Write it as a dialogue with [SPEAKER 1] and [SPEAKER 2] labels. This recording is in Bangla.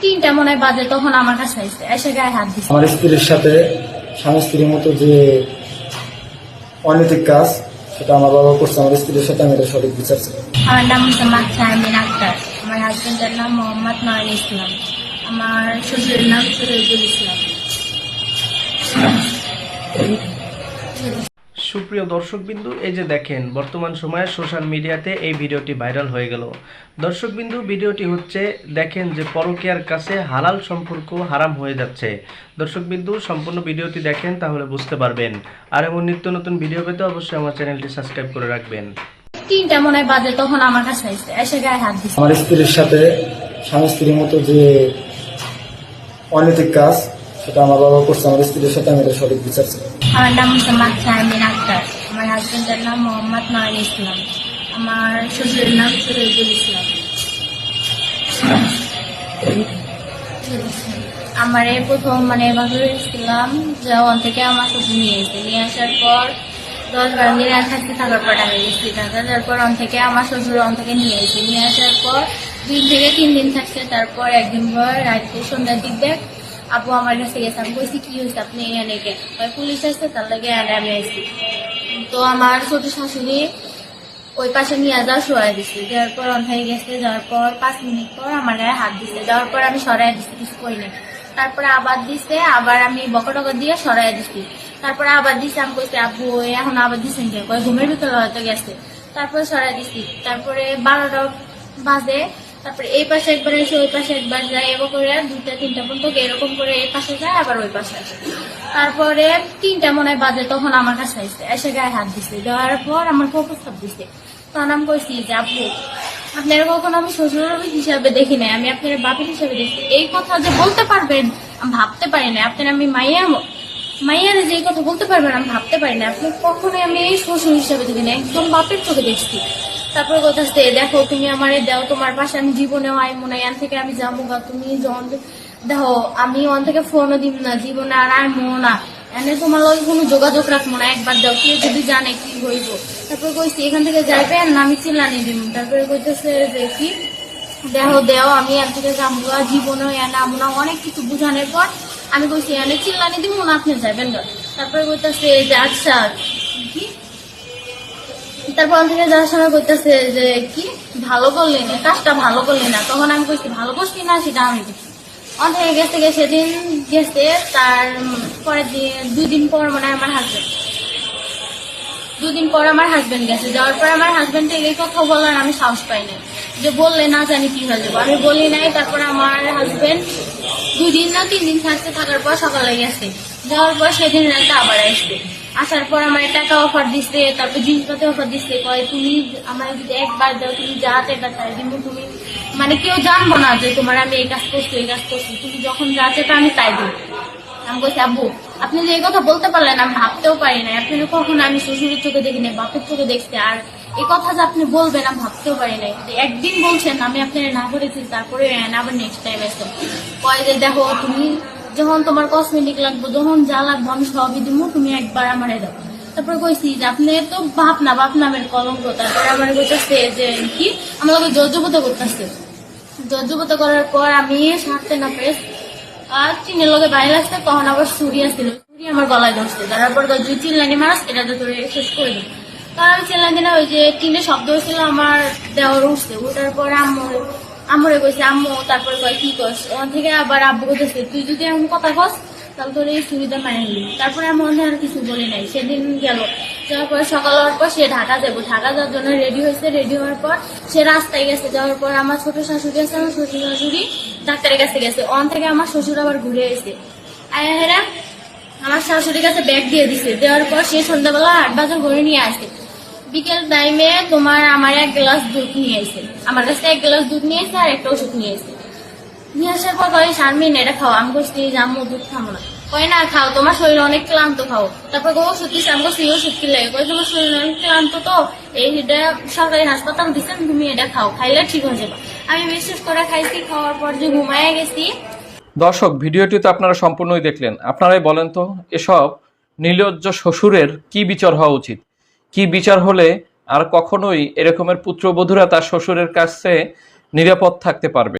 [SPEAKER 1] 3টা মনে হয় বাজে তখন আমার কাছে এসে গায়ে হাত দিচ্ছে।
[SPEAKER 2] আমার স্ত্রীর সাথে স্বামী স্ত্রীর মতো যে অনৈতিক কাজ সেটা আমার বাবা করছে। আমার স্ত্রীর সাথে আমি এটা সঠিক বিচার চাই।
[SPEAKER 1] আমার নাম হচ্ছে শারমিন আক্তার। আমার হাজবেন্ডের নাম মোহাম্মদ নয়ন ইসলাম। আমার শ্বশুরের নাম শরীফুল ইসলাম।
[SPEAKER 3] সুপ্রিয় দর্শকবিন্দু, এই যে দেখেন বর্তমান সময়ে সোশ্যাল মিডিয়াতে এই ভিডিওটি ভাইরাল হয়ে গেল। দর্শকবিন্দু, ভিডিওটি হচ্ছে দেখেন যে পরকীয়ার কাছে হালাল সম্পর্ক হারাম হয়ে যাচ্ছে। দর্শকবিন্দু, সম্পূর্ণ ভিডিওটি দেখেন তাহলে বুঝতে পারবেন। আর এমন নিত্য নতুন ভিডিও পেতে অবশ্যই আমার চ্যানেলটি সাবস্ক্রাইব করে রাখবেন।
[SPEAKER 1] 3টা মনে হয় বাজে তখন আমার কাছে এসে গায়ে হাত দিচ্ছে।
[SPEAKER 2] আমার স্ত্রীর সাথে স্বামী স্ত্রীর মতো যে অনৈতিক কাজ সেটা আমার বাবা করছে। আমার স্ত্রীর সাথে আমি এটা সঠিক বিচার চাই।
[SPEAKER 1] আমার নাম হচ্ছে শারমিন আক্তার। আমার হাজবেন্ডের নাম মোহাম্মদ নয়ন ইসলাম। আমার শ্বশুরের নাম শরীফুল ইসলাম। আমার এই প্রথম এভাবে ছিলাম যখন থেকে আমার শ্বশুর নিয়ে আসার পর 10-12 দিন থাকতে থাকার পর টাকা গেছি টাকা। তারপর থেকে আমার শ্বশুর থেকে নিয়ে আসার পর 2 থেকে 3 দিন থাকছে। তারপর একদিন পর রাত্রে সন্ধ্যার দিক দেখ আপু আমার কাছে গেছে। আমি বলছি কি হয়েছে আপনি এনে গে? পুলিশ আসছে, তার লাগে এনে আমি আসছি। তো আমার ছোট শাশুড়ি ওই পাশে নিয়ে শোয়া দিচ্ছে। যাওয়ার পর অন্ধায় গেছে। যাওয়ার পর 5 মিনিট পর আমার গায়ে হাত দিচ্ছে। যাওয়ার পর আমি সরাই দিচ্ছি, কিছু করি না। তারপরে আবার দিচ্ছে, আবার আমি বকটক দিয়ে সরাই দিচ্ছি। তারপরে আবার দিচ্ছে। আমি কইছি আপু এখন আবার দিচ্ছেন কে? ঘুমের ভিতরে হয়তো গেছে। তারপরে সরাই দিচ্ছি। তারপরে 12টা বাজে। তারপরে এই পাশে একবার এসে ওই পাশে একবার যায়, এবার করে 2টা-3টা পর্যন্ত এরকম করে এই পাশে যায় আবার ওই পাশে আসে। তারপরে 3টা মনে হয় বাজে তখন আমার কাছে এসে গায়ে হাত দিচ্ছে। দেওয়ার পর আমার প্রস্তাব দিচ্ছে। তখন আমি কইছি যে আপু আপনার কখনো আমি শ্বশুর হিসাবে দেখি নাই, আমি আপনার বাপের হিসাবে দেখি। এই কথা যে বলতে পারবেন আমি ভাবতে পারি না। আপনার আমি মাইয়ার যে কথা বলতে পারবেন আমি ভাবতে পারি না। আপনি কখনোই আমি এই শ্বশুর হিসাবে দেখি না, একদম বাপের চোখে দেখছি। তারপরে কথা দেখো তুমি আমারে দাও, তোমার পাশে আমি জীবনেও আই মনে হয় থেকে আমি যাবো গা। তুমি যখন দেখো আমি ওখান থেকে ফোনও দিব না, জীবনে আর আইমো না। এনে তোমার লগে কোনো যোগাযোগ রাখবো না, একবার দাও, কেউ যদি জানে কি হইব। তারপরে কইছি এখান থেকে যাইবেন না, আমি চিল্লানি দিব। তারপরে কইতেছে যে কি দেও আমি এক থেকে যাবো গা, জীবনেও এনে আমো না। অনেক কিছু বুঝানোর পর আমি কইছি এনে চিল্লানি দিব না, আপনি যাবেন না। তারপরে কইতেছে যে আচ্ছা কি। তারপর থেকে যাওয়ার সময় করতেছে যে কি ভালো করলি না, কাজটা ভালো করলি না। তখন আমি কইছি ভালো করছি না সেটা আমি দেখি। অনেক গেছে সেদিন গেছে। তার পরের দিন 2 দিন পর আমার হাজবেন্ড 2 দিন পর আমার হাজবেন্ড গেছে। যাওয়ার পর আমার হাজবেন্ড এই কথা বলার আমি সাহস পাই না, যে বললে না জানি কি হয়ে যাবো। আমি বলি নাই। তারপর আমার হাজবেন্ড 2 দিন না 3 দিন থাকার পর সকালে গেছে। যাওয়ার পর সেদিন রাতে আবার আসবে। আসার পর আমার টাকা অফার দিচ্ছে, তারপর জিনিসপত্র অফার দিচ্ছে। কয় তুমি আমার যদি একবার দাও, তুমি যা চাইবা তাই দিব। তুমি কেউ জানবো না যে তোমার আমি এই কাজ করছি এই কাজ করছি। তুমি যখন যা চাইবা আমি তাই দিব। আমি বলছি আব্বু আপনি যে এই কথা বলতে পারলেন আমি ভাবতেও পারি না। আপনি কখনো আমি শ্বশুরের চোখে দেখি না, বাপের চোখে দেখছি। আর এই কথা যে আপনি বলবেন আমি ভাবতেও পারি নাই। একদিন বলছেন আমি আপনার না করেছি, তারপরে আবার নেক্সট টাইম আসতাম। কয় যে দেখো তুমি যখন তোমার কসমেটিক লাগবে, যখন যা লাগবে আমি সবই দিব, তুমি একবার আমারে দাও। তারপরে কইছি যে আপনি তো বাপ নামের কলঙ্ক। তারপরে আমার কইতেছে যে কি আমার লোক জর্জবতা করতেছে। জর্জবতা করার পর আমি সারতে না পেরে আর চিনের লোকে বাইরে লাগছে। তখন আবার ছুরি আসছিল, ছুরি আমার গলায় ধরছে। তারপর যদি চিল্লানি মারাস এটা তো তোরে শেষ করে দিই। তখন আমি চিল্লানি না, ওই যে টিনের শব্দ হয়েছিল আমার দেওয়ার উঠছে। ওঠার পর আম্মুরে কইছে আম্মু। তারপরে কয় কি কস? ওখান থেকে আবার আব্বু কইতেছে তুই যদি এমন কথা কস তাহলে তোর এই সুবিধা মানে নিবি। তারপরে আমি মনে আর কিছু বলি নাই। সেদিন গেল। যাওয়ার পর সকাল হওয়ার পর সে ঢাকা যাবো। ঢাকা যাওয়ার জন্য রেডি হয়েছে। রেডি হওয়ার পর সে রাস্তায় গেছে। যাওয়ার পর আমার ছোট শাশুড়ি আছে, আমার শ্বশুর শাশুড়ি ডাক্তারের কাছে গেছে। অন থেকে আমার শ্বশুর আবার ঘুরে এসে হেরা আমার শাশুড়ির কাছে ব্যাগ দিয়ে দিছে। দেওয়ার পর সে সন্ধ্যাবেলা 8 বাজার ঘুরে নিয়ে আসে। বিকেল টাইমে তোমার আমার 1 গ্লাস দুধ নিয়ে এসে, আমার কাছে 1 গ্লাস দুধ নিয়ে এসে আর একটা ওষুধ নিয়ে এসে। নিয়ে আসার পর কয় শারমিন এটা খাও। আমি বলছি আম্মু দুধ খাবো না। কয় না খাও, তোমার শরীর অনেক ক্লান্ত, খাও। তারপর ওষুধ দিচ্ছে। আমি বলছি ওষুধ কি লাগে? কয় তোমার শরীর অনেক ক্লান্ত তো এইটা সরকারি হাসপাতাল দিচ্ছেন, তুমি এটা খাও, খাইলে ঠিক হয়ে যাবে। আমি বিশেষ করে খাইছি। খাওয়ার পর যে ঘুমায় গেছি।
[SPEAKER 4] দর্শক, ভিডিওটি তো আপনারা সম্পূর্ণই দেখলেন। আপনারাই বলেন তো এসব নির্লজ্জ শ্বশুরের কি বিচার হওয়া উচিত? কি বিচার হলে আর কখনোই এরকমের পুত্রবধূরা তার শ্বশুরের কাছে নিরাপদ থাকতে পারবে?